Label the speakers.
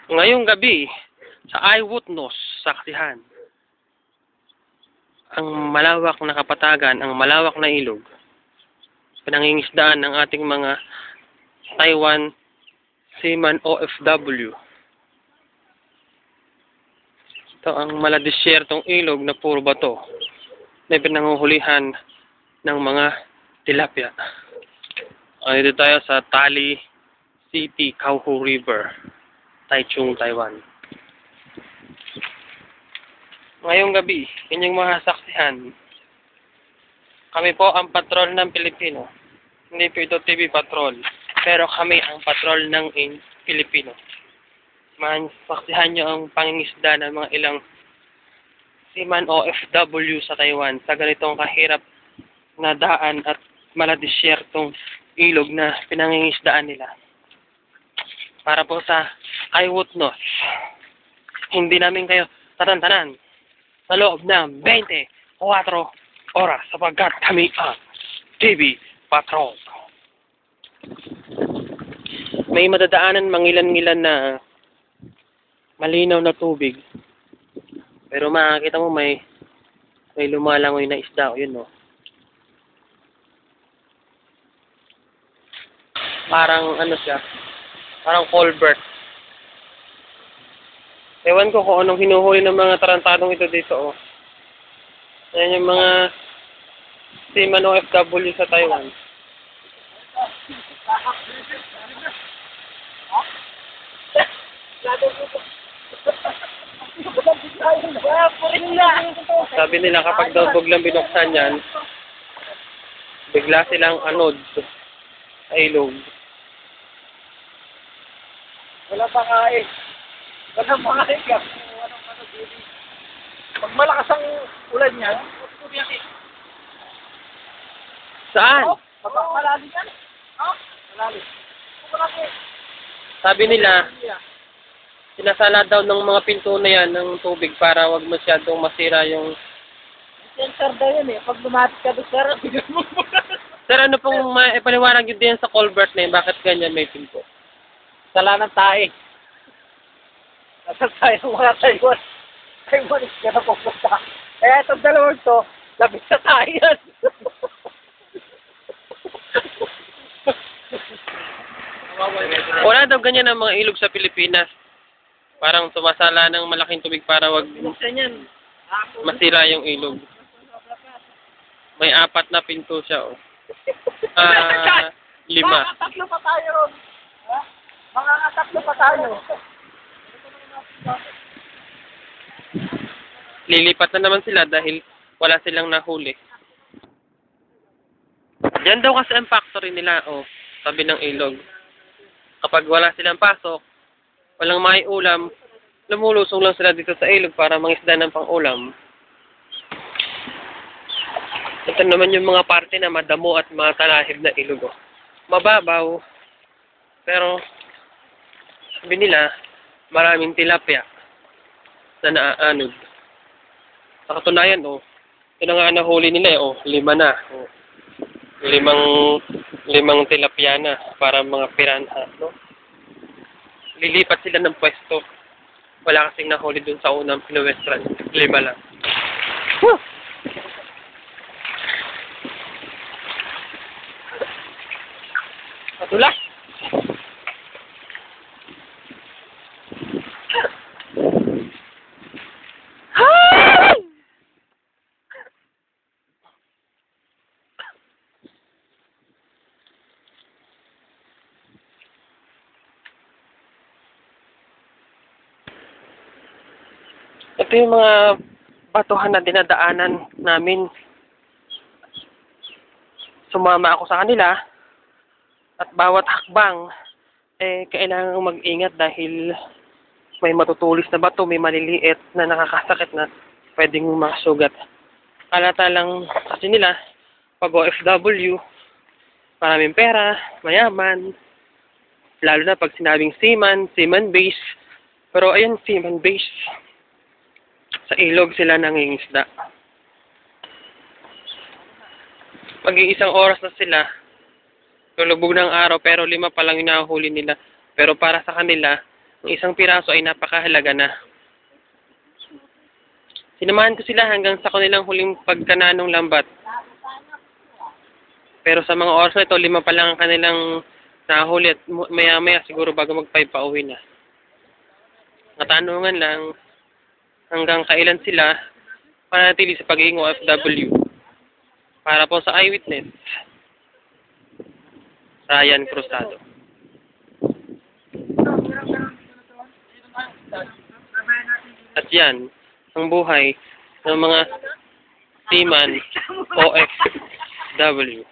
Speaker 1: Ngayong gabi, sa eyewitness saksihan, ang malawak na kapatagan, ang malawak na ilog, pinangingisdaan ng ating mga Taiwan seaman OFW. Ito ang maladesyertong ilog na puro bato na pinanguhulihan ng mga tilapia. Dito tayo sa Tali City, Kaohsiung River, Taichung, Taiwan. Ngayong gabi, inyong masasaksihan, kami po ang patrol ng Pilipino. Hindi po ito TV patrol, pero kami ang patrol ng Pilipino. Masasaksihan nyo ang pangingisda ng mga ilang seaman OFW sa Taiwan sa ganitong kahirap na daan at maladesyertong ilog na pinangingisdaan nila. Para po sa eyewitness, hindi namin kayo tatantanan sa loob ng 24 oras sapagkat kami ang TV Patrol. May madadaanan mangilan-ngilan na malinaw na tubig. Pero makikita mo may lumalangoy na isda. Yun, no? Parang ano siya? Parang culvert. Ewan ko kung anong hinuhuli ng mga tarantadong ito dito, oh. Ayan yung mga seaman OFW sa Taiwan. Sabi nila kapag daw biglang binuksan yan, bigla silang anod sa ilog.
Speaker 2: Wala pa kain. Wala pa kain ka. Pag malakas ang ulan niya,
Speaker 1: Saan?
Speaker 2: malalim yan. Malalim.
Speaker 1: Sabi nila, sinasala daw ng mga pinto na yan ng tubig para wag masyadong masira yung...
Speaker 2: Sensor daw yan eh. Pag lumapit ka doon, sir, bigyan mo muna.
Speaker 1: Sir, ano pong ipaliwanag yun din sa culvert na yun? Bakit ganyan may pinto?
Speaker 2: Sala ng tae. Nasa tayo mga Taiwan. Taiwan is ka na pupunta. Kaya itong dalawang to, labis sa tayo yan.
Speaker 1: Wala daw ganyan ang mga ilog sa Pilipinas. Parang sumasala ng malaking tubig para wag masira yung ilog. May 4 na pinto siya, oh. 5.
Speaker 2: Mga tatlo pa tayo. Mga tatlo pa tayo.
Speaker 1: Lilipat na naman sila dahil wala silang nahuli. Yan daw kasi ang factory nila, oh, tabi ng ilog. Kapag wala silang pasok, walang maiulam, lumulusong lang sila dito sa ilog para mangisda ng pang-ulam. Ito naman yung mga parte na madamo at matalahib na ilog, oh. Mababaw, pero sabi nila, maraming tilapia na naaanod. Sa katunayan, oh, ito na nga nahuli nila, oh, 5 na. Oh. 5 tilapia na para mga piranha, no? Lilipat sila ng pwesto. Wala kasing nahuli dun sa unang pinuwestran. 5 lang. Woo! Patula! Ito yung mga batuhan na dinadaanan namin. Sumama ako sa kanila at bawat hakbang kailangan mag-ingat dahil may matutulis na bato, may maliliit na nakakasakit na pwedeng masugat. Kalata lang kasi nila pag OFW, maraming pera, mayaman, lalo na pag sinabing seaman base. Pero ayun, seaman base. Sa ilog sila nangingisda. Mag-iisang oras na sila. Lulubog ng araw pero 5 pa lang yung nahuli nila. Pero para sa kanila, Ang isang piraso ay napakahalaga na. Sinamahan ko sila hanggang sa kanilang huling pagkananong lambat. Pero sa mga oras na ito, 5 pa lang ang kanilang nahuli at maya-maya siguro bago mag-5 pa uwi na. Natanungan lang hanggang kailan sila panatili sa pagiging OFW. Para po sa eyewitness, Ryan Cruzado. At yan, ang buhay ng mga seaman OFW.